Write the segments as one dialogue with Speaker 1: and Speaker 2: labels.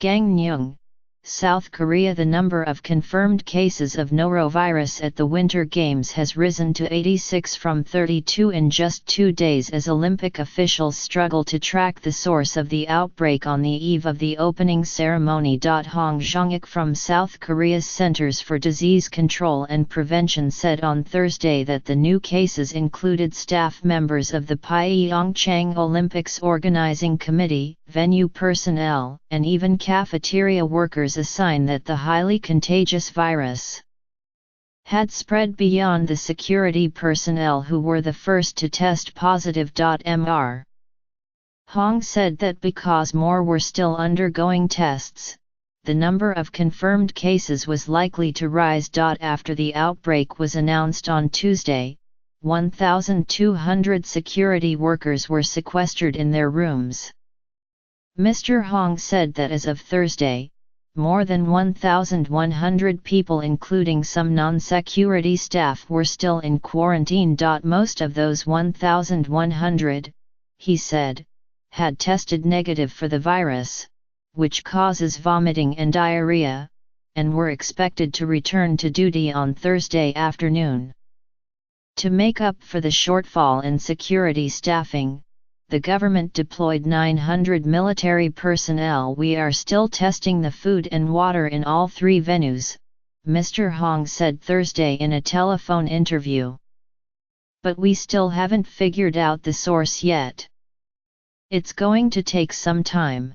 Speaker 1: Gangneung, South Korea. The number of confirmed cases of norovirus at the Winter Games has risen to 86 from 32 in just 2 days as Olympic officials struggle to track the source of the outbreak on the eve of the opening ceremony. Hong Jong-ik from South Korea's Centers for Disease Control and Prevention said on Thursday that the new cases included staff members of the Pyeongchang Olympics Organizing Committee, venue personnel, and even cafeteria workers, a sign that the highly contagious virus had spread beyond the security personnel who were the first to test positive. Mr. Hong said that because more were still undergoing tests, the number of confirmed cases was likely to rise. After the outbreak was announced on Tuesday, 1,200 security workers were sequestered in their rooms. Mr. Hong said that as of Thursday, more than 1,100 people, including some non-security staff, were still in quarantine. Most of those 1,100, he said, had tested negative for the virus, which causes vomiting and diarrhea, and were expected to return to duty on Thursday afternoon. To make up for the shortfall in security staffing, the government deployed 900 military personnel. We are still testing the food and water in all 3 venues, Mr. Hong said Thursday in a telephone interview. But we still haven't figured out the source yet. It's going to take some time.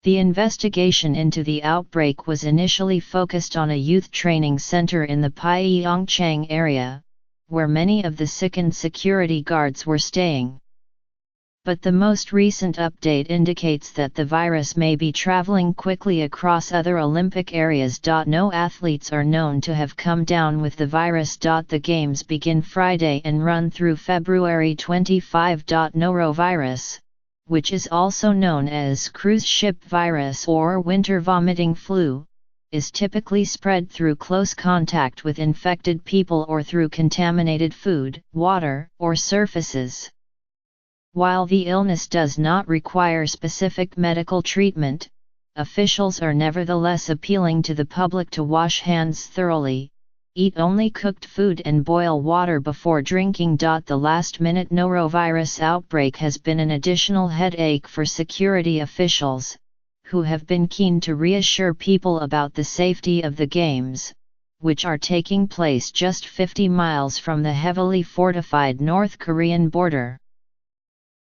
Speaker 1: The investigation into the outbreak was initially focused on a youth training center in the Pyeongchang area, where many of the sickened security guards were staying. But the most recent update indicates that the virus may be traveling quickly across other Olympic areas. No athletes are known to have come down with the virus. The Games begin Friday and run through February 25. Norovirus, which is also known as cruise ship virus or winter vomiting flu, is typically spread through close contact with infected people or through contaminated food, water, or surfaces. While the illness does not require specific medical treatment, officials are nevertheless appealing to the public to wash hands thoroughly, eat only cooked food and boil water before drinking. The last-minute norovirus outbreak has been an additional headache for security officials, who have been keen to reassure people about the safety of the Games, which are taking place just 50 miles from the heavily fortified North Korean border.